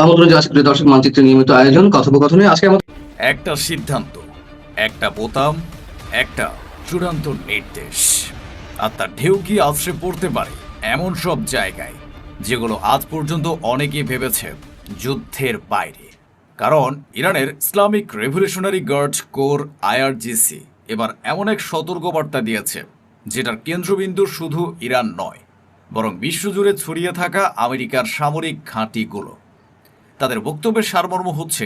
আমন্ত্রণ জানাচ্ছি প্রিয় দর্শক, মানচিত্রের নিয়মিত আয়োজন কথোপকথনে। আজকে আমাদের একটা সিদ্ধান্ত, একটা বোতাম, একটা চূড়ান্ত নির্দেশ, আর তার ঢেউ কি আছড়ে পড়তে পারে এমন সব জায়গায় যেগুলো আজ পর্যন্ত অনেকেই ভেবেছে যুদ্ধের বাইরে। কারণ ইরানের Islamic revolutionary guard corps IRGC এবার এমন এক সতর্কবার্তা দিয়েছে যেটার কেন্দ্রবিন্দু শুধু ইরান নয়, বরং বিশ্বজুড়ে ছড়িয়ে থাকা আমেরিকার সামরিক ঘাঁটিগুলো। তাদের বক্তব্যের সারমর্ম হচ্ছে,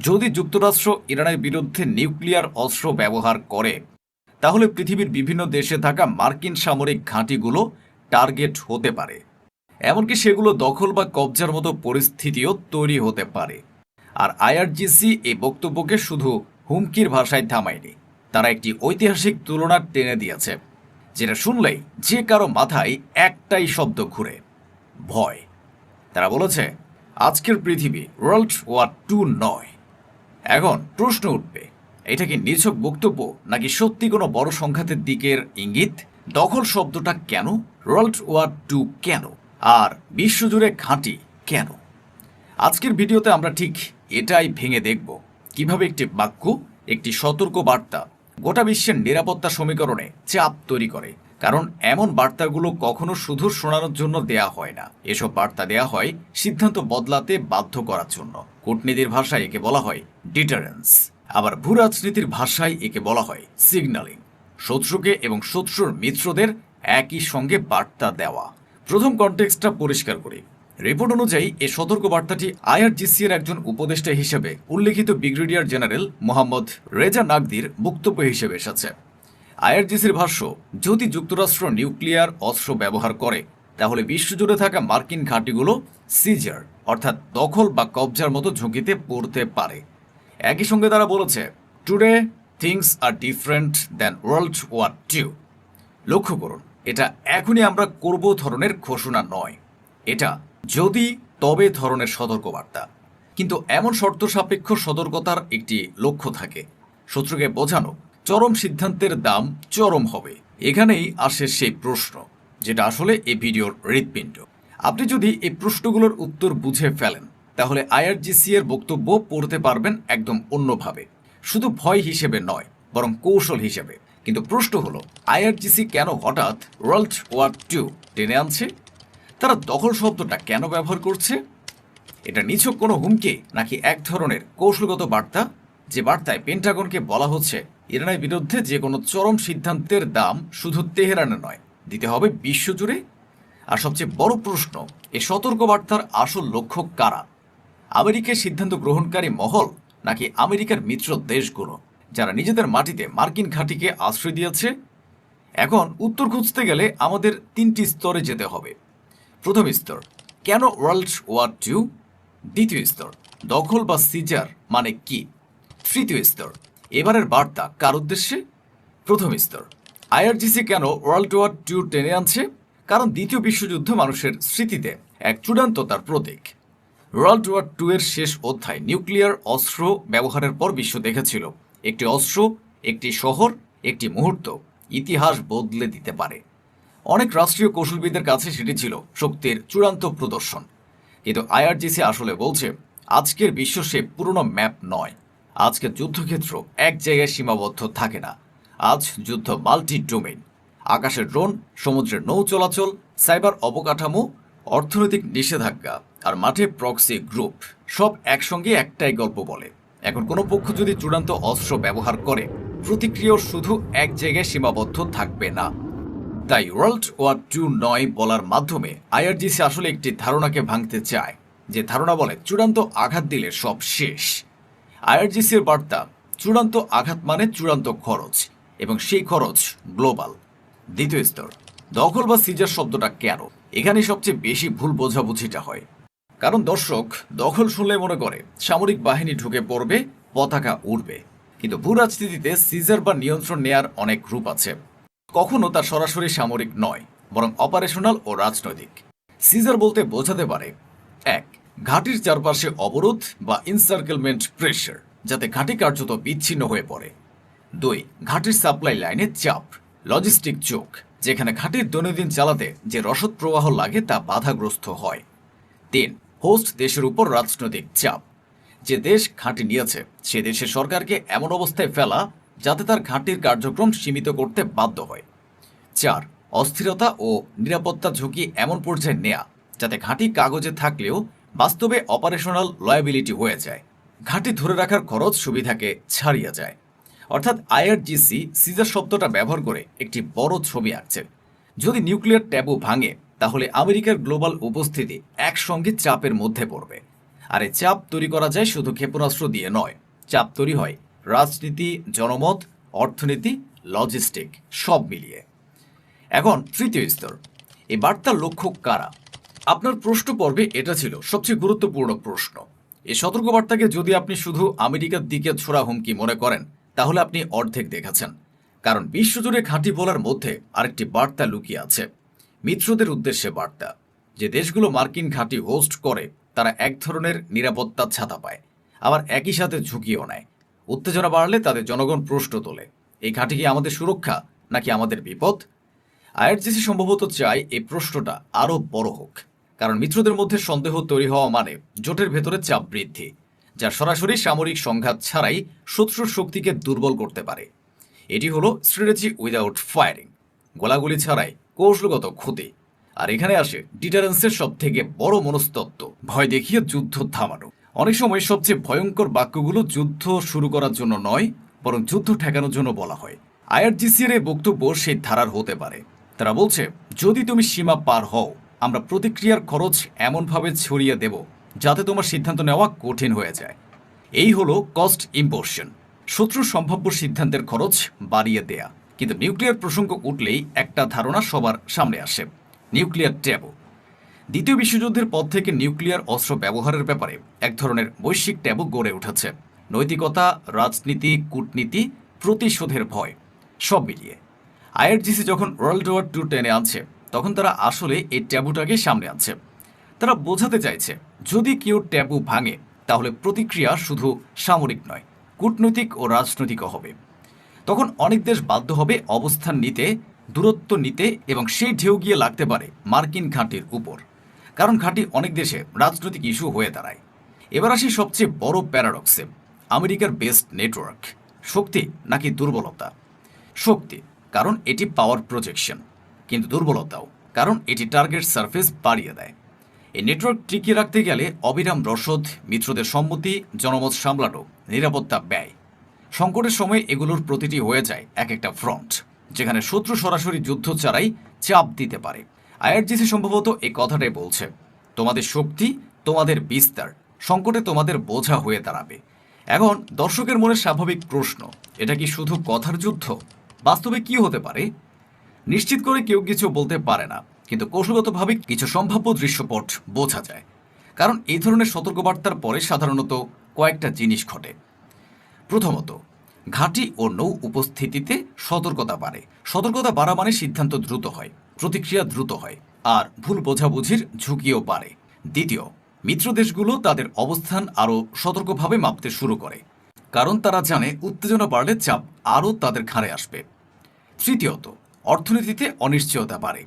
যদি যুক্তরাষ্ট্র ইরানের বিরুদ্ধে নিউক্লিয়ার অস্ত্র ব্যবহার করে তাহলে পৃথিবীর বিভিন্ন দেশে থাকা মার্কিন সামরিক ঘাঁটিগুলো টার্গেট হতে পারে, এমনকি সেগুলো দখল বা কবজার মতো পরিস্থিতিও তৈরি হতে পারে। আর আইআরজিসি এই বক্তব্যকে শুধু হুমকির ভাষায় থামায়নি, তারা একটি ঐতিহাসিক তুলনা টেনে দিয়েছে, যেটা শুনলেই যে কারো মাথায় একটাই শব্দ ঘুরে, ভয়। তারা বলেছে, আজকের পৃথিবী ওয়ার্ল্ড ওয়ার 2 নয়। এখন প্রশ্ন উঠবে, এটা কি নিছক বক্তব্য নাকি সত্যি কোনো বড় সংঘাতের দিকের ইঙ্গিত? দখল শব্দটা কেন, ওয়ার্ল্ড ওয়ার 2 কেন, আর বিশ্বজুড়ে ঘাঁটি কেন? আজকের ভিডিওতে আমরা ঠিক এটাই ভেঙে দেখব, কিভাবে একটি বাক্য, একটি সতর্ক বার্তা গোটা বিশ্বের নিরাপত্তা সমীকরণে চাপ তৈরি করে। কারণ এমন বার্তাগুলো কখনো শুধু শোনানোর জন্য দেয়া হয় না, এসব বার্তা দেয়া হয় সিদ্ধান্ত বদলাতে বাধ্য করার জন্য। কূটনীতির ভাষায় একে বলা হয় ডিটারেন্স, আবার ভূ রাজনীতির ভাষায় একে বলা হয় সিগন্যালিং। শত্রুকে এবং শত্রুর মিত্রদের একই সঙ্গে বার্তা দেওয়া। প্রথম কনটেক্সটটা পরিষ্কার করি। রিপোর্ট অনুযায়ী এই সতর্কবার্তাটি আইআরজিসি এর একজন উপদেষ্টা হিসেবে উল্লেখিত ব্রিগেডিয়ার জেনারেল মোহাম্মদ রেজা নাকদির বক্তব্য হিসেবে এসেছে। আইআরজিসির ভাষ্য, যদি যুক্তরাষ্ট্র নিউক্লিয়ার অস্ত্র ব্যবহার করে তাহলে বিশ্বজুড়ে থাকা মার্কিন ঘাঁটিগুলো সিজার অর্থাৎ দখল বা কবজার মতো ঝুঁকিতে পড়তে পারে। একই সঙ্গে তারা বলেছে, today things are different than world war 2। লক্ষ্য করুন, এটা এখনই আমরা করব ধরনের ঘোষণা নয়, এটা যদি তবে ধরনের সতর্কবার্তা। কিন্তু এমন শর্ত সাপেক্ষ সতর্কতার একটি লক্ষ্য থাকে, শত্রুকে বোঝানো চরম সিদ্ধান্তের দাম চরম হবে। এখানেই আসে সেই প্রশ্ন, যেটা আসলে এই ভিডিওর হৃৎপিণ্ড। আপনি যদি এই প্রশ্নগুলোর উত্তর বুঝে ফেলেন তাহলে আইআরজিসি এর বক্তব্য পড়তে পারবেন একদম অন্যভাবে, শুধু ভয় হিসেবে নয় বরং কৌশল হিসেবে। কিন্তু প্রশ্ন হলো, আইআরজিসি কেন হঠাৎ ওয়ার্ল্ড ওয়ার 2 টেনে আনছে? তারা দখল শব্দটা কেন ব্যবহার করছে? এটা নিছক কোনো হুমকি নাকি এক ধরনের কৌশলগত বার্তা, যে বার্তায় পেন্টাগনকে বলা হচ্ছে ইরানের বিরুদ্ধে যে কোনো চরম সিদ্ধান্তের দাম শুধু তেহরানে নয়, দিতে হবে বিশ্বজুড়ে? আর সবচেয়ে বড় প্রশ্ন, এই সতর্কবার্তার আসল লক্ষ্য কারা? আমেরিকার সিদ্ধান্ত গ্রহণকারী মহল নাকি আমেরিকার মিত্র দেশগুলো, যারা নিজেদের মাটিতে মার্কিন ঘাঁটিকে আশ্রয় দিয়েছে? এখন উত্তর খুঁজতে গেলে আমাদের 3টি স্তরে যেতে হবে। প্রথম স্তর, কেন ওয়ার্ল্ড ওয়ার 2? দ্বিতীয় স্তর, দখল বা সিজার মানে কি? তৃতীয় স্তর, এবারের বার্তা কার উদ্দেশ্যে? প্রথম স্তর, আইআরজিসি কেন ওয়ার্ল্ড ওয়ার 2 টেনে আনছে? কারণ দ্বিতীয় বিশ্বযুদ্ধ মানুষের স্মৃতিতে এক চূড়ান্ততার প্রতীক। ওয়ার্ল্ড ওয়ার 2 এর শেষ অধ্যায় নিউক্লিয়ার অস্ত্র ব্যবহারের পর বিশ্ব দেখেছিল একটি অস্ত্র, একটি শহর, একটি মুহূর্ত ইতিহাস বদলে দিতে পারে। অনেক রাষ্ট্রীয় কৌশলবিদদের কাছে সেটি ছিল শক্তির চূড়ান্ত প্রদর্শন। কিন্তু আইআরজিসি আসলে বলছে, আজকের বিশ্ব সে পুরনো ম্যাপ নয়। আজকের যুদ্ধক্ষেত্র এক জায়গায় সীমাবদ্ধ থাকে না। আজ যুদ্ধ মাল্টি ডোমেইন। আকাশের ড্রোন, সমুদ্রের নৌ চলাচল, সাইবার অবকাঠামো, অর্থনৈতিক নিষেধাজ্ঞা আর মাঠে প্রক্সি গ্রুপ, সব একসঙ্গে একটাই গল্প বলে। এখন কোনো পক্ষ যদি চূড়ান্ত অস্ত্র ব্যবহার করে, প্রতিক্রিয়াও শুধু এক জায়গায় সীমাবদ্ধ থাকবে না। তাই ওয়ার্ল্ড ওয়ার 2 নয় বলার মাধ্যমে আইআরজিসি আসলে একটি ধারণাকে ভাঙতে চায়, যে ধারণা বলে চূড়ান্ত আঘাত দিলে সব শেষ। আইআরজিসির বার্তা, চূড়ান্ত আঘাত মানে চূড়ান্ত খরচ, এবং সেই খরচ গ্লোবাল। দ্বিতীয় স্তর, দখল বা সিজার শব্দটা কেন? এখানে সবচেয়ে বেশি ভুল বোঝাবুঝিটা হয়। কারণ দর্শক দখল শুনলে মনে করে সামরিক বাহিনী ঢুকে পড়বে, পতাকা উড়বে। কিন্তু ভূ রাজনীতিতে সিজার বা নিয়ন্ত্রণ নেয়ার অনেক রূপ আছে। কখনো তা সরাসরি সামরিক নয়, বরং অপারেশনাল ও রাজনৈতিক। সিজার বলতে বোঝাতে পারে, 1. ঘাঁটির চারপাশে অবরোধ বা ইনসার্কেলমেন্ট প্রেশার, যাতে ঘাঁটি কার্যত বিচ্ছিন্ন হয়ে পড়ে। 2. ঘাঁটির সাপ্লাই লাইনে চাপ, লজিস্টিক চোখ, যেখানে ঘাঁটির দৈনন্দিন চালাতে যে রসদ প্রবাহ লাগে তা বাধাগ্রস্ত হয়। 3. হোস্ট দেশের উপর রাজনৈতিক চাপ। যে দেশ ঘাঁটি নিয়েছে সে দেশের সরকারকে এমন অবস্থায় ফেলা যাতে তার ঘাঁটির কার্যক্রম সীমিত করতে বাধ্য হয়। 4. অস্থিরতা ও নিরাপত্তা ঝুঁকি এমন পর্যায়ে নেয়া যাতে ঘাঁটি কাগজে থাকলেও বাস্তবে অপারেশনাল লয়াবিলিটি হয়ে যায়। ঘাঁটি ধরে রাখার খরচ সুবিধাকে ছাড়িয়ে যায়। অর্থাৎ আইআরজিসি সিজার শব্দটা ব্যবহার করে একটি বড় ছবি আঁকছে। যদি নিউক্লিয়ার ট্যাবু ভাঙে তাহলে আমেরিকার গ্লোবাল উপস্থিতি একসঙ্গে চাপের মধ্যে পড়বে। আর এই চাপ তৈরি করা যায় শুধু ক্ষেপণাস্ত্র দিয়ে নয়, চাপ তৈরি হয় রাজনীতি, জনমত, অর্থনীতি, লজিস্টিক সব মিলিয়ে। এখন তৃতীয় স্তর, এই বার্তার লক্ষ্য কারা? আপনার প্রশ্ন পর্বে এটা ছিল সবচেয়ে গুরুত্বপূর্ণ প্রশ্ন। এই সতর্কবার্তাকে যদি আপনি শুধু আমেরিকার দিকে ছোড়া হুমকি মনে করেন তাহলে আপনি অর্ধেক দেখেছেন। কারণ বিশ্বজুড়ে ঘাঁটি বলার মধ্যে আরেকটি বার্তা লুকিয়ে আছে, মিত্রদের উদ্দেশ্যে বার্তা। যে দেশগুলো মার্কিন ঘাঁটি হোস্ট করে তারা এক ধরনের নিরাপত্তা ছাতা পায়, আবার একই সাথে ঝুঁকিও নেয়। উত্তেজনা বাড়লে তাদের জনগণ প্রশ্ন তোলে, এই ঘাঁটি কি আমাদের সুরক্ষা নাকি আমাদের বিপদ? আইআরজিসি সম্ভবত চায় এই প্রশ্নটা আরও বড় হোক, কারণ মিত্রদের মধ্যে সন্দেহ তৈরি হওয়া মানে জোটের ভেতরে চাপ বৃদ্ধি, যা সরাসরি সামরিক সংঘাত ছাড়াই শত্রুর শক্তিকে দুর্বল করতে পারে। এটি হলো স্ট্র্যাটেজি উইদাউট ফায়ারিং, গোলাগুলি ছাড়াই কৌশলগত ক্ষতি। আর এখানে আসে ডিটারেন্সের সব থেকে বড় মনস্তত্ত্ব, ভয় দেখিয়ে যুদ্ধ থামানো। অনেক সময় সবচেয়ে ভয়ঙ্কর বাক্যগুলো যুদ্ধ শুরু করার জন্য নয়, বরং যুদ্ধ ঠেকানোর জন্য বলা হয়। আইআরজিসির এই বক্তব্য সেই ধারার হতে পারে। তারা বলছে, যদি তুমি সীমা পার হও আমরা প্রতিক্রিয়ার খরচ এমনভাবে ছড়িয়ে দেব যাতে তোমার সিদ্ধান্ত নেওয়া কঠিন হয়ে যায়। এই হলো কস্ট ইম্পোর্শন, শত্রুর সম্ভাব্য সিদ্ধান্তের খরচ বাড়িয়ে দেয়া। কিন্তু নিউক্লিয়ার প্রসঙ্গ উঠলেই একটা ধারণা সবার সামনে আসে, নিউক্লিয়ার ট্যাবু। দ্বিতীয় বিশ্বযুদ্ধের পর থেকে নিউক্লিয়ার অস্ত্র ব্যবহারের ব্যাপারে এক ধরনের বৈশ্বিক ট্যাবু গড়ে উঠেছে। নৈতিকতা, রাজনীতি, কূটনীতি, প্রতিশোধের ভয় সব মিলিয়ে আইআরজিসি যখন ওয়ার্ল্ড ওয়ার II টেনে আনছে তখন তারা আসলে এই ট্যাবুটাকে সামনে আনছে। তারা বোঝাতে চাইছে, যদি কেউ ট্যাবু ভাঙে তাহলে প্রতিক্রিয়া শুধু সামরিক নয়, কূটনৈতিক ও রাজনৈতিকও হবে। তখন অনেক দেশ বাধ্য হবে অবস্থান নিতে, দূরত্ব নিতে, এবং সেই ঢেউ গিয়ে লাগতে পারে মার্কিন ঘাঁটির উপর, কারণ ঘাঁটি অনেক দেশে রাজনৈতিক ইস্যু হয়ে দাঁড়ায়। এবার আসি সবচেয়ে বড় প্যারাডক্সে, আমেরিকার বেস্ট নেটওয়ার্ক, শক্তি নাকি দুর্বলতা? শক্তি, কারণ এটি পাওয়ার প্রজেকশন, কিন্তু দুর্বলতাও, কারণ এটি টার্গেট সারফেস বাড়িয়ে দেয়। এই নেটওয়ার্ক টিকিয়ে রাখতে গেলে অবিরাম রসদ, মিত্রদের সম্মতি, জনমত সামলানো, নিরাপত্তা ব্যয়। সংকটের সময় এগুলোর প্রতিটি হয়ে যায় এক একটা ফ্রন্ট, যেখানে শত্রু সরাসরি যুদ্ধ ছাড়াই চাপ দিতে পারে। আইআরজিসি সম্ভবত এই কথাটাই বলছে, তোমাদের শক্তি, তোমাদের বিস্তার সংকটে তোমাদের বোঝা হয়ে দাঁড়াবে। এখন দর্শকের মনে স্বাভাবিক প্রশ্ন, এটা কি শুধু কথার যুদ্ধ? বাস্তবে কি হতে পারে? নিশ্চিত করে কেউ কিছু বলতে পারে না, কিন্তু কৌশলগতভাবে কিছু সম্ভাব্য দৃশ্যপট বোঝা যায়। কারণ এই ধরনের সতর্কবার্তার পরে সাধারণত কয়েকটা জিনিস ঘটে। প্রথমত, ঘাঁটি ও নৌ উপস্থিতিতে সতর্কতা বাড়ে। সতর্কতা বাড়া মানে সিদ্ধান্ত দ্রুত হয়, প্রতিক্রিয়া দ্রুত হয়, আর ভুল বোঝাবুঝির ঝুঁকিও বাড়ে। দ্বিতীয়, মিত্র দেশগুলো তাদের অবস্থান আরও সতর্কভাবে মাপতে শুরু করে, কারণ তারা জানে উত্তেজনা বাড়লে চাপ আরও তাদের ঘাড়ে আসবে। তৃতীয়ত, অর্থনীতিতে অনিশ্চয়তা বাড়ে,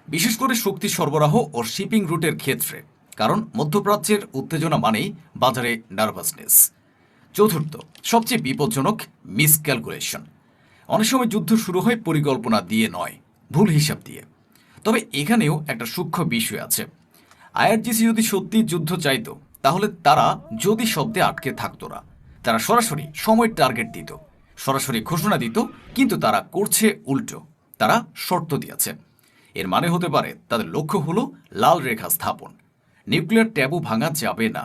বিশেষ করে শক্তি সরবরাহ ও শিপিং রুটের ক্ষেত্রে, কারণ মধ্যপ্রাচ্যের উত্তেজনা মানেই বাজারে নার্ভাসনেস। চতুর্থ, সবচেয়ে বিপজ্জনক, মিসক্যালকুলেশন। অনেক সময় যুদ্ধ শুরু হয় পরিকল্পনা দিয়ে নয়, ভুল হিসাব দিয়ে। তবে এখানেও একটা সূক্ষ্ম বিষয় আছে। আইআরজিসি যদি সত্যি যুদ্ধ চাইতো তাহলে তারা যদি শব্দে আটকে থাকতো না, তারা সরাসরি সময়ের টার্গেট দিত, সরাসরি ঘোষণা দিত, কিন্তু তারা করছে উল্টো, তারা শর্ত দিয়েছে। এর মানে হতে পারে তাদের লক্ষ্য হলো লাল রেখা স্থাপন। নিউক্লিয়ার ট্যাবু ভাঙা যাবে না।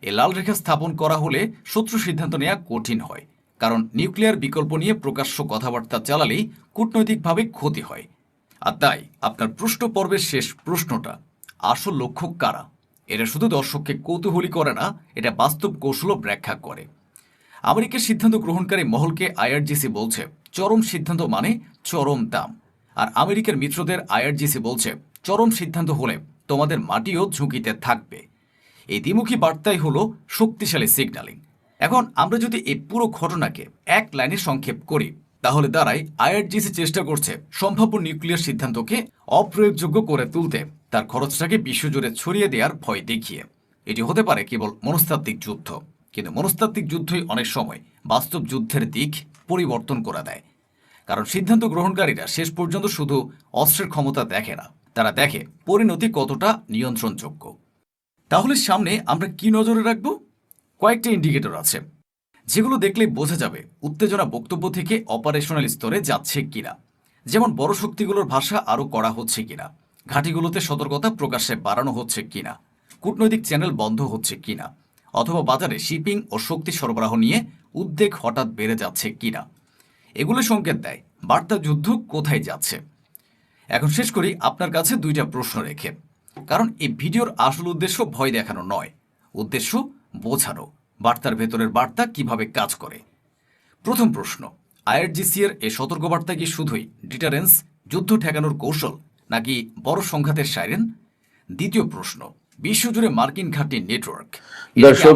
এই লাল রেখা স্থাপন করা হলে শত্রু সিদ্ধান্ত নেওয়া কঠিন হয়, কারণ নিউক্লিয়ার বিকল্প নিয়ে প্রকাশ্য কথাবার্তা চালালেই কূটনৈতিকভাবে ক্ষতি হয়। আর তাই আপনার প্রশ্ন পর্বের শেষ প্রশ্নটা, আসল লক্ষ্য কারা, এটা শুধু দর্শককে কৌতূহলী করে না, এটা বাস্তব কৌশলও ব্যাখ্যা করে। আমেরিকার সিদ্ধান্ত গ্রহণকারী মহলকে আইআরজিসি বলছে চরম সিদ্ধান্ত মানে চরম দাম, আর আমেরিকার মিত্রদের আইআরজিসি বলছে চরম সিদ্ধান্ত হলে তোমাদের মাটিও ঝুঁকিতে থাকবে। এই দ্বিমুখী বার্তাই হলো শক্তিশালী সিগন্যালিং। এখন আমরা যদি এই পুরো ঘটনাকে এক লাইনে সংক্ষেপ করি তাহলে দাঁড়ায়, আইআরজিসি চেষ্টা করছে সম্ভাব্য নিউক্লিয়ার সিদ্ধান্তকে অপ্রয়োগযোগ্য করে তুলতে, তার খরচটাকে বিশ্বজুড়ে ছড়িয়ে দেওয়ার ভয় দেখিয়ে। এটি হতে পারে কেবল মনস্তাত্ত্বিক যুদ্ধ, কিন্তু মনস্তাত্ত্বিক যুদ্ধই অনেক সময় বাস্তব যুদ্ধের দিক পরিবর্তন করে দেয়। কারণ সিদ্ধান্ত গ্রহণকারীরা শেষ পর্যন্ত শুধু অস্ত্রের ক্ষমতা দেখে না, তারা দেখে পরিণতি কতটা নিয়ন্ত্রণযোগ্য। তাহলে সামনে আমরা কি নজরে রাখব? কয়েকটা ইন্ডিকেটর আছে, যেগুলো দেখলে বোঝা যাবে উত্তেজনা বক্তব্য থেকে অপারেশনাল স্তরে যাচ্ছে কিনা। যেমন বড় শক্তিগুলোর ভাষা আরও কড়া হচ্ছে কিনা, ঘাঁটিগুলোতে সতর্কতা প্রকাশ্যে বাড়ানো হচ্ছে কিনা, কূটনৈতিক চ্যানেল বন্ধ হচ্ছে কিনা, অথবা বাজারে শিপিং ও শক্তি সরবরাহ নিয়ে উদ্বেগ হঠাৎ বেড়ে যাচ্ছে কিনা। এগুলো সংকেত দেয় বার্তা যুদ্ধ কোথায় যাচ্ছে। এখন শেষ করি আপনার কাছে দুইটা প্রশ্ন রেখে, কারণ এই ভিডিওর আসল উদ্দেশ্য ভয় দেখানো নয়, উদ্দেশ্য বোঝানো বার্তার ভেতরের বার্তা কিভাবে কাজ করে। প্রথম প্রশ্ন, আইআরজিসি এর এই সতর্কবার্তা কি শুধুই ডিটারেন্স, যুদ্ধ ঠেকানোর কৌশল, নাকি বড় সংঘাতের সাইরেন? দ্বিতীয় প্রশ্ন, বিশ্বজুড়ে মার্কিন ঘাঁটির নেটওয়ার্ক। দর্শক,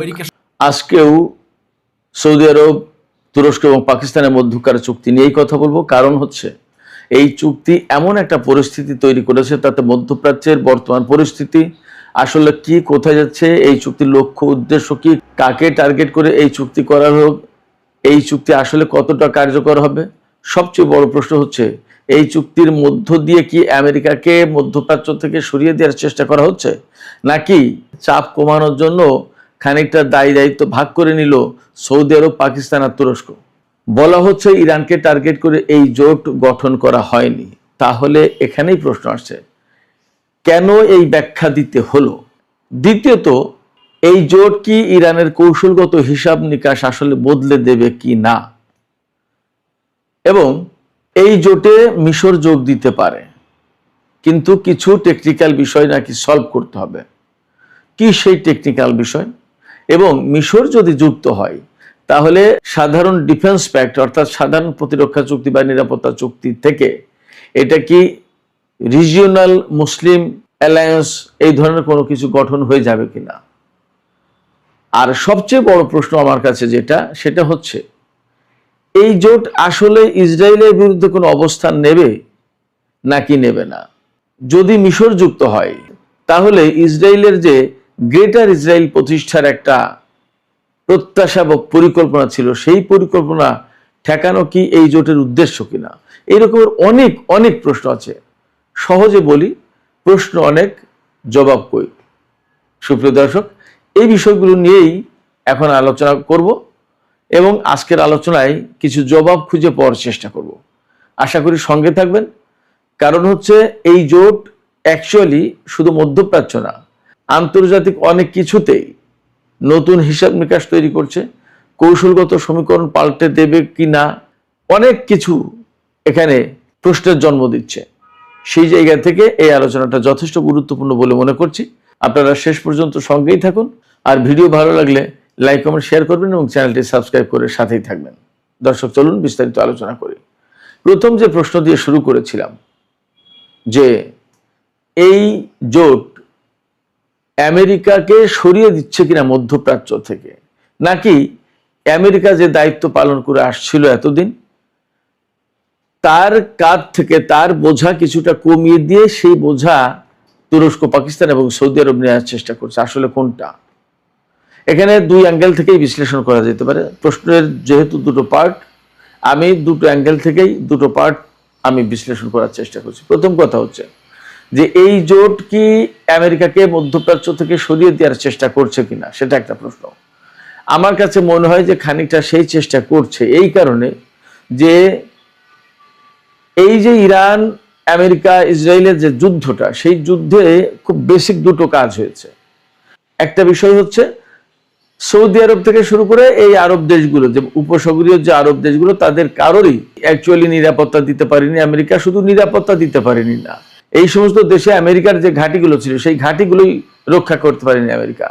আজকেও সৌদি আরব, তুরস্ক এবং পাকিস্তানের মধ্যকার চুক্তি নিয়েই কথা বলবো। কারণ হচ্ছে এই চুক্তি এমন একটা পরিস্থিতি তৈরি করেছে, তাতে মধ্যপ্রাচ্যের বর্তমান পরিস্থিতি আসলে কি, কোথায় যাচ্ছে, এই চুক্তির লক্ষ্য উদ্দেশ্য কি, কাকে টার্গেট করে এই চুক্তি করা হোক, এই চুক্তি আসলে কতটা কার্যকর হবে। সবচেয়ে বড় প্রশ্ন হচ্ছে এই চুক্তির মধ্য দিয়ে কি আমেরিকাকে মধ্যপ্রাচ্য থেকে সরিয়ে দেওয়ার চেষ্টা করা হচ্ছে, নাকি চাপ কমানোর জন্য খানিকটা দায়িত্ব ভাগ করে নিল সৌদি আরব, পাকিস্তান আর তুরস্ক। বলা হচ্ছে ইরানকে টার্গেট করে এই জোট গঠন করা হয়নি। তাহলে এখানেই প্রশ্ন আসছে, কেন এই ব্যাখ্যা দিতে হলো? দ্বিতীয়ত, এই জোট কি ইরানের কৌশলগত হিসাব নিকাশ আসলে বদলে দেবে কি না, এবং এই জোটে মিশর যোগ দিতে পারে, কিন্তু কিছু টেকনিক্যাল বিষয় নাকি সলভ করতে হবে। কি সেই টেকনিক্যাল বিষয়? এবং মিশর যদি যুক্ত হয় তাহলে সাধারণ ডিফেন্স প্যাক্ট অর্থাৎ সাধারণ প্রতিরক্ষা চুক্তি বা নিরাপত্তা চুক্তি থেকে এটা কি রিজিওনাল মুসলিম অ্যালায়েন্স এই ধরনের কোনো কিছু গঠন হয়ে যাবে কিনা। আর সবচেয়ে বড় প্রশ্ন আমার কাছে সেটা হচ্ছে এই জোট আসলে ইসরায়েলের বিরুদ্ধে কোনো অবস্থান নেবে নাকি নেবে না। যদি মিশর যুক্ত হয় তাহলে ইসরায়েলের যে গ্রেটার ইসরায়েল প্রতিষ্ঠার একটা প্রত্যাশা বা পরিকল্পনা ছিল, সেই পরিকল্পনা ঠেকানো কি এই জোটের উদ্দেশ্য কিনা। এরকম অনেক অনেক প্রশ্ন আছে। সহজে বলি, প্রশ্ন অনেক, জবাব কই। সুপ্রিয় দর্শক, এই বিষয়গুলো নিয়েই এখন আলোচনা করব এবং আজকের আলোচনায় কিছু জবাব খুঁজে পাওয়ার চেষ্টা করব। আশা করি সঙ্গে থাকবেন। কারণ হচ্ছে এই জোট অ্যাকচুয়ালি শুধু মধ্যপ্রাচ্য না, আন্তর্জাতিক অনেক কিছুতেই নতুন হিসাব নিকাশ তৈরি করছে। কৌশলগত সমীকরণ পাল্টে দেবে কি না, অনেক কিছু এখানে প্রশ্নের জন্ম দিচ্ছে। সেই জায়গা থেকে এই আলোচনাটা যথেষ্ট গুরুত্বপূর্ণ বলে মনে করছি। আপনারা শেষ পর্যন্ত সঙ্গেই থাকুন, আর ভিডিও ভালো লাগলে লাইক, কমেন্ট, শেয়ার করবেন এবং চ্যানেলটি সাবস্ক্রাইব করে সাথেই থাকবেন। দর্শক, চলুন বিস্তারিত আলোচনা করি। প্রথম যে প্রশ্ন দিয়ে শুরু করেছিলাম যে এই জোট আমেরিকাকে সরিয়ে দিচ্ছে কিনা মধ্যপ্রাচ্য থেকে, নাকি আমেরিকা যে দায়িত্ব পালন করে আসছিল এতদিন তার কাঁধ থেকে তার বোঝা কিছুটা কমিয়ে দিয়ে সেই বোঝা তুরস্ক, পাকিস্তান এবং সৌদি আরব নেওয়ার চেষ্টা করছে। আসলে কোনটা? এখানে দুই অ্যাঙ্গেল থেকেই বিশ্লেষণ করা যেতে পারে। প্রশ্নের যেহেতু দুটো পার্ট, আমি দুটো অ্যাঙ্গেল থেকেই দুটো পার্ট আমি বিশ্লেষণ করার চেষ্টা করছি। প্রথম কথা হচ্ছে যে এই জোট কি আমেরিকাকে মধ্যপ্রাচ্য থেকে সরিয়ে দেওয়ার চেষ্টা করছে কিনা, সেটা একটা প্রশ্ন। আমার কাছে মনে হয় যে খানিকটা সেই চেষ্টা করছে, এই কারণে যে এই যে ইরান, আমেরিকা, ইসরায়েলের যে যুদ্ধটা, সেই যুদ্ধে খুব বেসিক দুটো কাজ হয়েছে। একটা বিষয় হচ্ছে সৌদি আরব থেকে শুরু করে এই আরব দেশগুলো, যে উপসাগরীয় যে আরব দেশগুলো, তাদের কারোরই অ্যাকচুয়ালি নিরাপত্তা দিতে পারেনি আমেরিকা। শুধু নিরাপত্তা দিতে পারেনি না, এই সমস্ত দেশে আমেরিকার যে ঘাঁটিগুলো ছিল সেই ঘাঁটিগুলোই রক্ষা করতে পারেনি আমেরিকা।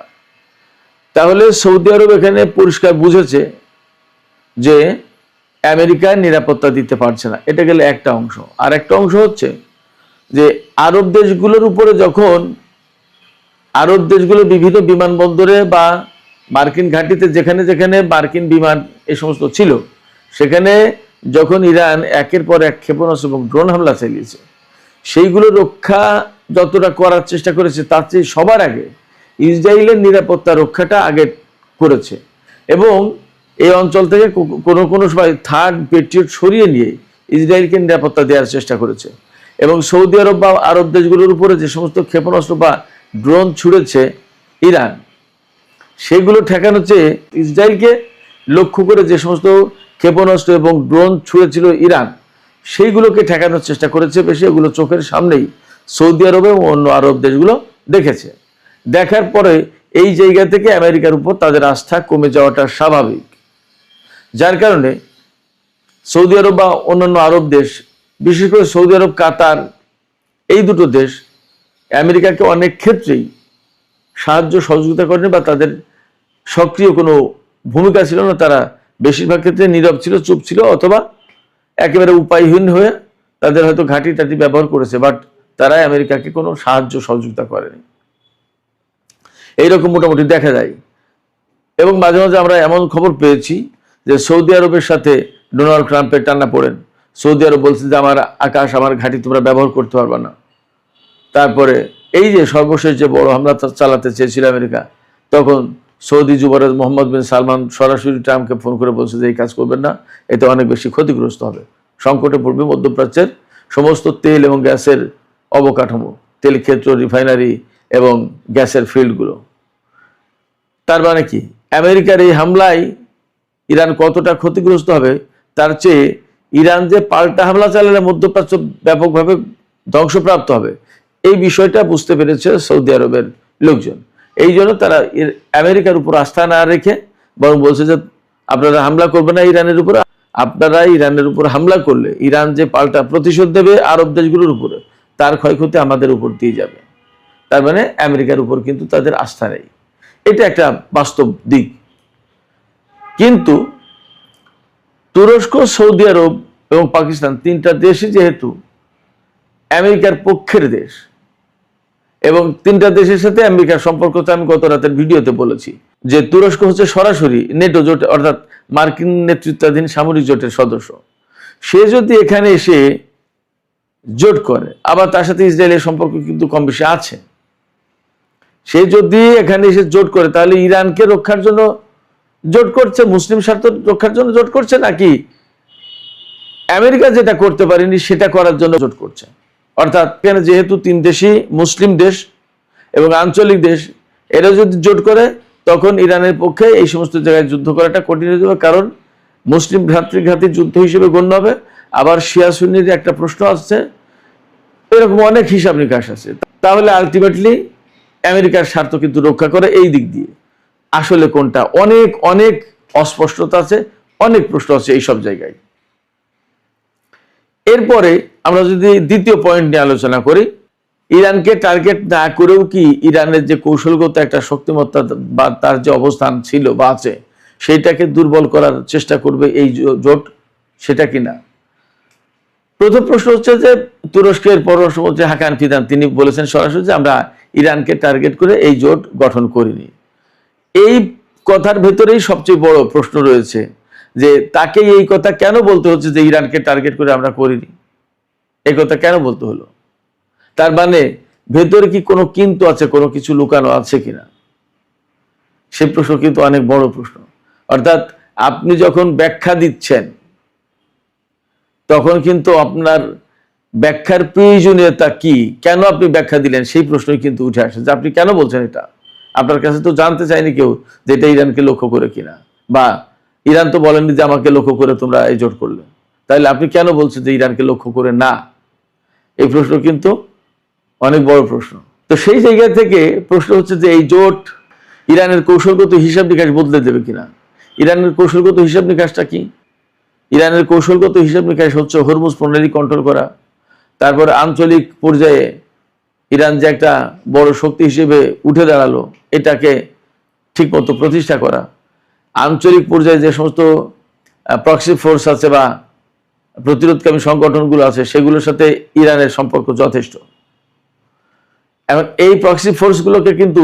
তাহলে সৌদি আরব এখানে পরিষ্কার বুঝেছে যে আমেরিকার নিরাপত্তা দিতে পারছে না। এটা গেলে একটা অংশ। আর একটা অংশ হচ্ছে যে আরব দেশগুলোর উপরে যখন আরব দেশগুলো বিভিন্ন বিমানবন্দরে বা মার্কিন ঘাঁটিতে যেখানে যেখানে মার্কিন বিমান এই সমস্ত ছিল, সেখানে যখন ইরান একের পর এক ক্ষেপণাস্ত্র এবং ড্রোন হামলা চালিয়েছে, সেইগুলো রক্ষা যতটা করার চেষ্টা করেছে তার চেয়ে সবার আগে ইসরায়েলের নিরাপত্তা রক্ষাটা আগে করেছে এবং এই অঞ্চল থেকে কোনো সময় থার্ড পেট্রিয়ট সরিয়ে নিয়ে ইসরায়েলকে নিরাপত্তা দেওয়ার চেষ্টা করেছে। এবং সৌদি আরব বা আরব দেশগুলোর উপরে যে সমস্ত ক্ষেপণাস্ত্র বা ড্রোন ছুড়েছে ইরান, সেগুলো ঠেকানোর চেয়ে ইসরায়েলকে লক্ষ্য করে যে সমস্ত ক্ষেপণাস্ত্র এবং ড্রোন ছুড়েছিল ইরান, সেইগুলোকে ঠেকানোর চেষ্টা করেছে বেশি। এগুলো চোখের সামনেই সৌদি আরব এবং অন্য আরব দেশগুলো দেখেছে। দেখার পরে এই জায়গা থেকে আমেরিকার উপর তাদের আস্থা কমে যাওয়াটা স্বাভাবিক, যার কারণে সৌদি আরব বা অন্যান্য আরব দেশ, বিশেষ করে সৌদি আরব, কাতার, এই দুটো দেশ আমেরিকাকে অনেক ক্ষেত্রেই সাহায্য সহযোগিতা করেনি বা তাদের সক্রিয় কোনো ভূমিকা ছিল না। তারা বেশিরভাগ ক্ষেত্রে নীরব ছিল, চুপ ছিল, অথবা একেবারে উপায়হীন হয়ে তাদের হয়তো ঘাঁটি টাটি ব্যবহার করেছে, বাট তারা আমেরিকাকে কোনো সাহায্য সহযোগিতা করেনি। এইরকম মোটামুটি দেখা যায়। এবং মাঝে মাঝে আমরা এমন খবর পেয়েছি যে সৌদি আরবের সাথে ডোনাল্ড ট্রাম্পের টানা পড়েন। সৌদি আরব বলছে যে আমার আকাশ, আমার ঘাঁটি তোমরা ব্যবহার করতে পারবে না। তারপরে এই যে সর্বশেষ যে বড় হামলা চালাতে চেয়েছিল আমেরিকা, তখন সৌদি যুবরাজ মোহাম্মদ বিন সালমান সরাসরি ট্রাম্পকে ফোন করে বলছে যে এই কাজ করবেন না, এতে অনেক বেশি ক্ষতিগ্রস্ত হবে, সংকটে পড়বে মধ্যপ্রাচ্যের সমস্ত তেল এবং গ্যাসের অবকাঠামো, তেল ক্ষেত্র, রিফাইনারি এবং গ্যাসের ফিল্ডগুলো। তার মানে কি, আমেরিকার এই হামলায় ইরান কতটা ক্ষতিগ্রস্ত হবে, তার চেয়ে ইরান যে পাল্টা হামলা চালালে মধ্যপ্রাচ্য ব্যাপকভাবে ধ্বংসপ্রাপ্ত হবে, এই বিষয়টা বুঝতে পেরেছে সৌদি আরবের লোকজন। এই জন্য তারা আমেরিকার উপর আস্থা না রেখে বরং বলছে যে আপনারা হামলা করবেন না ইরানের উপরে, আপনারা ইরানের উপর হামলা করলে ইরান যে পাল্টা প্রতিশোধ দেবে আরব দেশগুলোর উপরে, তার ক্ষয়ক্ষতি আমাদের উপর দিয়ে যাবে। তার মানে আমেরিকার উপর কিন্তু তাদের আস্থা নেই, এটা একটা বাস্তব দিক। কিন্তু তুরস্ক, সৌদি আরব এবং পাকিস্তান, তিনটা দেশই যেহেতু আমেরিকার পক্ষের দেশ এবং তিনটা দেশের সাথে আমেরিকার সম্পর্ক, তো আমি গত রাতের ভিডিওতে বলেছি যে তুরস্ক হচ্ছে সরাসরি নেটো জোট অর্থাৎ মার্কিন নেতৃত্বাধীন সামরিক জোটের সদস্য। সে যদি এখানে এসে জোট করে, আবার তার সাথে ইসরায়েলের সম্পর্ক কিন্তু কম বেশি আছে, সে যদি এখানে এসে জোট করে তাহলে ইরানকে রক্ষার জন্য জোট করছে, মুসলিম স্বার্থ রক্ষার জন্য জোট করছে, নাকি আমেরিকা যেটা করতে পারেনি সেটা করার জন্য জোট করছে? অর্থাৎ এখানে যেহেতু তিন দেশই মুসলিম দেশ এবং আঞ্চলিক দেশ, এরা যদি জোট করে তখন ইরানের পক্ষে এই সমস্ত জায়গায় যুদ্ধ করাটা কঠিন হয়ে যাবে, কারণ মুসলিম ভ্রাতৃঘাতী যুদ্ধ হিসেবে গণ্য হবে। আবার শিয়া সুন্নির একটা প্রশ্ন আসছে, এরকম অনেক হিসাব নিকাশ আছে। তাহলে আলটিমেটলি আমেরিকার স্বার্থ কিন্তু রক্ষা করে এই দিক দিয়ে। আসলে কোনটা, অনেক অনেক অস্পষ্টতা আছে, অনেক প্রশ্ন আছে এই সব জায়গায়। এরপরে আমরা যদি দ্বিতীয় পয়েন্ট নিয়ে আলোচনা করি, ইরানকে টার্গেট না করেও কি ইরানের যে কৌশলগত একটা শক্তিমত্তা বা তার যে অবস্থান ছিল বা আছে, সেইটাকে দুর্বল করার চেষ্টা করবে এই জোট, সেটা কিনা? প্রথম প্রশ্ন হচ্ছে যে তুরস্কের পররাষ্ট্রমন্ত্রী হাকান ফিদান তিনি বলেছেন সরাসরি যে আমরা ইরানকে টার্গেট করে এই জোট গঠন করিনি। এই কথার ভেতরেই সবচেয়ে বড় প্রশ্ন রয়েছে যে তাকে এই কথা কেন বলতে হচ্ছে যে ইরানকে টার্গেট করে আমরা করিনি, এই কথা কেন বলতে হলো? তার মানে ভেতরে কি কোনো কিন্তু আছে, কোনো কিছু লুকানো আছে কিনা, সে প্রশ্ন কিন্তু অনেক বড় প্রশ্ন। অর্থাৎ আপনি যখন ব্যাখ্যা দিচ্ছেন তখন কিন্তু আপনার ব্যাখ্যার প্রয়োজনীয়তা কি, কেন আপনি ব্যাখ্যা দিলেন, সেই প্রশ্নই কিন্তু উঠে আসে যে আপনি কেন বলছেন এটা। আপনার কাছে তো জানতে চাইনি কেউ যে এটা ইরানকে লক্ষ্য করে কিনা, বা ইরান তো বলেননি যে আমাকে লক্ষ্য করে তোমরা এই জোট করলে, তাহলে আপনি কেন বলছেন যে ইরানকে লক্ষ্য করে না? এই প্রশ্ন কিন্তু অনেক বড় প্রশ্ন। তো সেই জায়গা থেকে প্রশ্ন হচ্ছে যে এই জোট ইরানের কৌশলগত হিসাব নিকাশ বদলে দেবে কিনা। ইরানের কৌশলগত হিসাব নিকাশটা কি? ইরানের কৌশলগত হিসাব নিকাশ হচ্ছে হরমুজ প্রণালী কন্ট্রোল করা, তারপরে আঞ্চলিক পর্যায়ে ইরান যে একটা বড় শক্তি হিসেবে উঠে দাঁড়ালো এটাকে ঠিকমতো প্রতিষ্ঠা করা, আঞ্চলিক পর্যায়ে যে সমস্ত প্রক্সি ফোর্স আছে বা প্রতিরোধকামী সংগঠনগুলো আছে সেগুলোর সাথে ইরানের সম্পর্ক যথেষ্ট। এবং এই প্রক্সি ফোর্সগুলোকে কিন্তু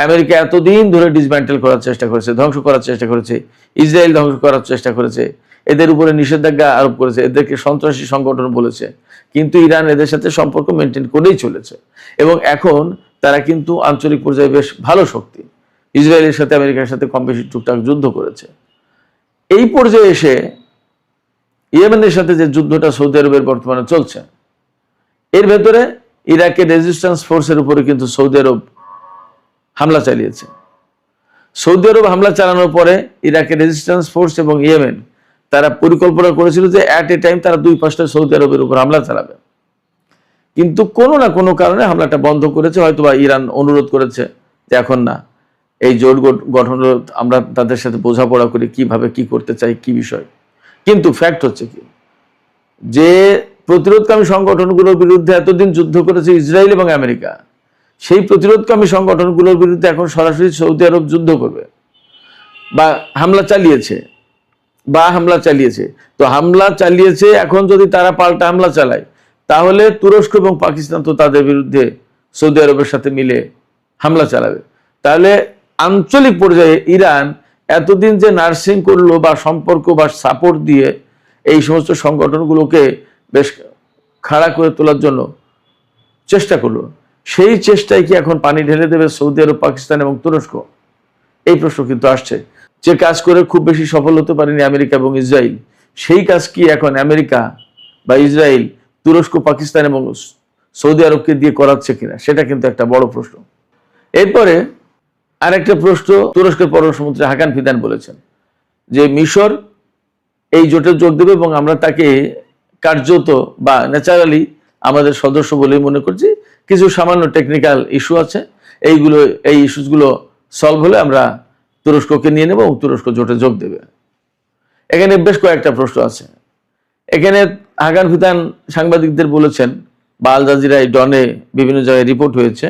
আমেরিকা এতদিন ধরে ডিসম্যান্টেল করার চেষ্টা করেছে, ধ্বংস করার চেষ্টা করেছে, ইসরায়েল ধ্বংস করার চেষ্টা করেছে, এদের উপরে নিষেধাজ্ঞা আরোপ করেছে, এদেরকে সন্ত্রাসী সংগঠন বলেছে, কিন্তু ইরান এদের সাথে সম্পর্ক মেনটেন করেই চলেছে। এবং এখন তারা কিন্তু আঞ্চলিক পর্যায়ে বেশ ভালো শক্তি। ইসরায়েলের সাথে আমেরিকার সাথে কম বেশি টুকটাক যুদ্ধ করেছে। এই পর্যায়ে এসে ইয়েমেনের সাথে যে যুদ্ধটা সৌদি আরবের বর্তমানে চলছে, এর ভেতরে ইরাকের রেজিস্ট্যান্স ফোর্সের উপরে কিন্তু সৌদি আরব হামলা চালিয়েছে। সৌদি আরব হামলা চালানোর পরে ইরাকের রেজিস্ট্যান্স ফোর্স এবং ইয়েমেন তারা পরিকল্পনা করেছিল যে অ্যাট এ টাইম তারা 2 পাশটা সৌদি আরবের উপর হামলা চালাবে, কিন্তু কোনো না কোনো কারণে হামলাটা বন্ধ করেছে। হয়তোবা ইরান অনুরোধ করেছে যে এখন না, এই জোট গঠন আমরা তাদের সাথে বোঝাপড়া করি কিভাবে কি করতে চাই, কি বিষয়। কিন্তু ফ্যাক্ট হচ্ছে কি, যে প্রতিরোধকামী সংগঠনগুলোর বিরুদ্ধে এতদিন যুদ্ধ করেছে ইসরায়েল এবং আমেরিকা, সেই প্রতিরোধকামী সংগঠনগুলোর বিরুদ্ধে এখন সরাসরি সৌদি আরব যুদ্ধ করবে বা হামলা চালিয়েছে। তো হামলা চালিয়েছে, এখন যদি তারা পাল্টা হামলা চালায়, তাহলে তুরস্ক এবং পাকিস্তান তো তাদের বিরুদ্ধে সৌদি আরবের সাথে মিলে হামলা চালাবে। তাহলে আঞ্চলিক পর্যায়ে ইরান এতদিন যে নার্সিং করলো বা সম্পর্ক বা সাপোর্ট দিয়ে এই সমস্ত সংগঠনগুলোকে বেশ খাড়া করে তোলার জন্য চেষ্টা করলো, সেই চেষ্টায় কি এখন পানি ঢেলে দেবে সৌদি আরব, পাকিস্তান এবং তুরস্ক? এই প্রশ্ন কিন্তু আসছে। যে কাজ করে খুব বেশি সফল হতে পারেনি আমেরিকা এবং ইসরায়েল, সেই কাজ কি এখন আমেরিকা বা ইসরায়েল তুরস্ক, পাকিস্তান এবং সৌদি আরবকে দিয়ে করাচ্ছে কিনা, সেটা কিন্তু একটা বড় প্রশ্ন। এরপরে আরেকটা প্রশ্ন, তুরস্কের পররাষ্ট্রমন্ত্রী হাকান ফিদান বলেছেন যে মিশর এই জোটে যোগ দেবে এবং আমরা তাকে কার্যত বা ন্যাচারালি আমাদের সদস্য বলেই মনে করছি। কিছু সামান্য টেকনিক্যাল ইস্যু আছে, এই ইস্যুসগুলো সলভ হলে আমরা তুরস্ককে নিয়ে নেব এবং তুরস্ক জোটে যোগ দেবে। এখানে বেশ কয়েকটা প্রশ্ন আছে। এখানে হাকান ফিদান সাংবাদিকদের বলেছেন, বা আল জাজিরায়, ডনে, বিভিন্ন জায়গায় রিপোর্ট হয়েছে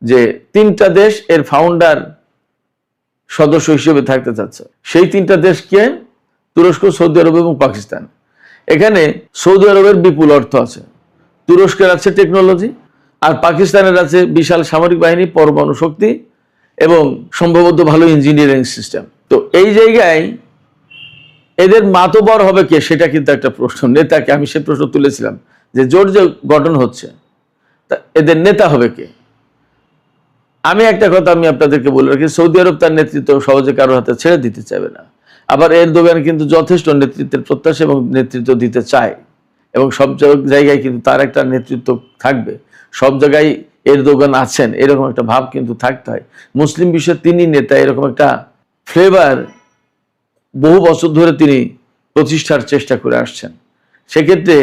যে 3টা দেশ এর ফাউন্ডার সদস্য হিসেবে থাকতে চাচ্ছে। সেই 3টা দেশ কে? তুরস্ক, সৌদি আরব এবং পাকিস্তান। এখানে সৌদি আরবের বিপুল অর্থ আছে, তুরস্কের আছে টেকনোলজি, আর পাকিস্তানের আছে বিশাল সামরিক বাহিনী, পরমাণু শক্তি এবং সম্ভবত ভালো ইঞ্জিনিয়ারিং সিস্টেম। তো এই জায়গায় এদের মাতবর হবে কে, সেটা কিন্তু একটা প্রশ্ন। নেতাকে, আমি সে প্রশ্ন তুলেছিলাম যে জোট যে গঠন হচ্ছে, তা এদের নেতা হবে কে? আমি একটা কথা আমি আপনাদেরকে বলে রাখি, সৌদি আরব তার নেতৃত্ব সহজে কারোর হাতে ছেড়ে দিতে চাইবে না। আবার এরদোগান কিন্তু যথেষ্ট নেতৃত্বের প্রত্যাশা এবং নেতৃত্ব দিতে চায়, এবং সব জায়গায় কিন্তু তার একটা নেতৃত্ব থাকবে। সব জায়গায় এরদোগান আছেন এরকম একটা ভাব কিন্তু থাকতে হয়। মুসলিম বিশ্বের তিনি নেতা, এরকম একটা ফ্লেভার বহু বছর ধরে তিনি প্রতিষ্ঠার চেষ্টা করে আসছেন। সেক্ষেত্রে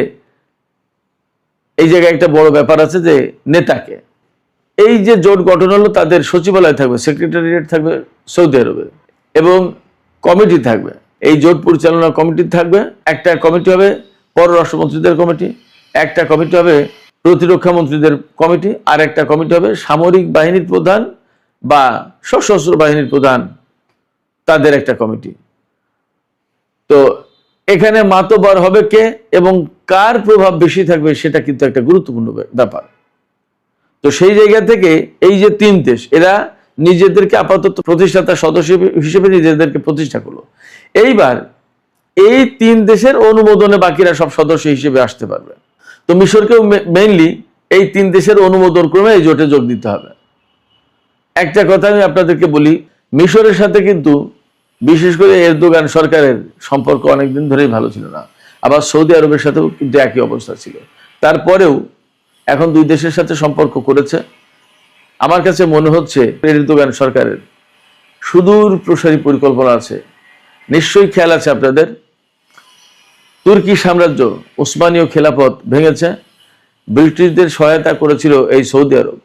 এই জায়গায় একটা বড় ব্যাপার আছে যে নেতাকে, এই যে জোট গঠন হলো তাদের সচিবালয় থাকবে, সেক্রেটারিয়েট থাকবে সৌদি আরবে, এবং কমিটি থাকবে। এই জোট পরিচালনা কমিটি থাকবে। একটা কমিটি হবে পররাষ্ট্রমন্ত্রীদের কমিটি, একটা কমিটি হবে প্রতিরক্ষা মন্ত্রীদের কমিটি, আর একটা কমিটি হবে সামরিক বাহিনীর প্রধান বা সশস্ত্র বাহিনীর প্রধান, তাদের একটা কমিটি। তো এখানে মাতবার হবে কে এবং কার প্রভাব বেশি থাকবে, সেটা কিন্তু একটা গুরুত্বপূর্ণ ব্যাপার। তো সেই জায়গা থেকে এই যে 3 দেশ, এরা নিজেদেরকে আপাতত প্রতিষ্ঠাতা সদস্য হিসেবে নিজেদেরকে প্রতিষ্ঠা করলো। এইবার এই 3 দেশের অনুমোদনে বাকিরা সব সদস্য হিসেবে আসতে পারবে। তো মিশরকেও মেইনলি এই 3 দেশের অনুমোদন ক্রমে এই জোটে যোগ দিতে হবে। একটা কথা আমি আপনাদেরকে বলি, মিশরের সাথে কিন্তু বিশেষ করে এরদোগান সরকারের সম্পর্ক অনেকদিন ধরেই ভালো ছিল না। আবার সৌদি আরবের সাথেও কিন্তু একই অবস্থা ছিল। তারপরেও এখন 2 দেশের সাথে সম্পর্ক করেছে। আমার কাছে মনে হচ্ছে এরদোগান সরকারের সুদূর প্রসারী পরিকল্পনা আছে। নিশ্চয়ই খেয়াল আছে আপনাদের, তুর্কি সাম্রাজ্য, ওসমানীয় খেলাফত ভেঙেছে, ব্রিটিশদের সহায়তা করেছিল এই সৌদি আরব।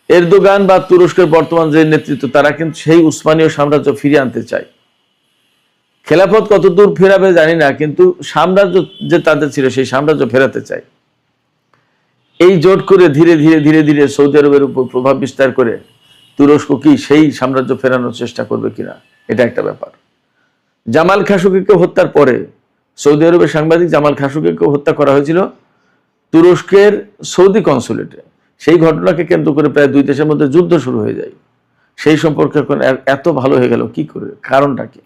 এরদোগান বা তুরস্কের বর্তমান যে নেতৃত্ব, তারা কিন্তু সেই উসমানীয় সাম্রাজ্য ফিরিয়ে আনতে চায়। খেলাফত কত দূর ফেরাবে জানি না, কিন্তু সাম্রাজ্য যে তাদের ছিল সেই সাম্রাজ্য ফেরাতে চায়। এই জোট করে ধীরে ধীরে ধীরে ধীরে সৌদি আরবের উপর প্রভাব বিস্তার করে তুরস্ক কি সেই সাম্রাজ্য ফেরানোর চেষ্টা করবে কিনা, এটা একটা ব্যাপার। জামাল খাশোগিকে হত্যার পরে, সৌদি আরবের সাংবাদিক জামাল খাশোগিকে হত্যা করা হয়েছিল তুরস্কের সৌদি কনসুলেটে। সেই ঘটনাকে কেন্দ্র করে প্রায় 2 দেশের মধ্যে যুদ্ধ শুরু হয়ে যায়। সেই সম্পর্কে এখন এত ভালো হয়ে গেল কি করে, কারণটা কি?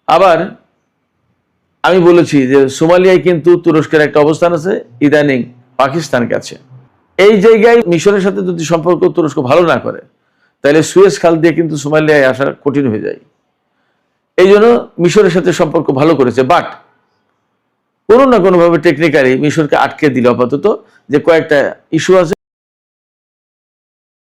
আবার আমি বলেছি যে সোমালিয়ায় কিন্তু তুরস্কের একটা অবস্থান আছে, ইদানিং পাকিস্তান গেছে। এই জায়গায় মিশরের সাথে যদি সম্পর্ক তুরস্ক ভালো না করে, তাহলে সুয়েজ খাল দিয়ে কিন্তু সোমালিয়ায় আসা কঠিন হয়ে যায়। এই জন্য মিশরের সাথে সম্পর্ক ভালো করেছে, বাট কোনো না কোনোভাবে টেকনিক্যালি মিশরকে আটকে দিল আপাতত, যে কয়েকটা ইস্যু আছে।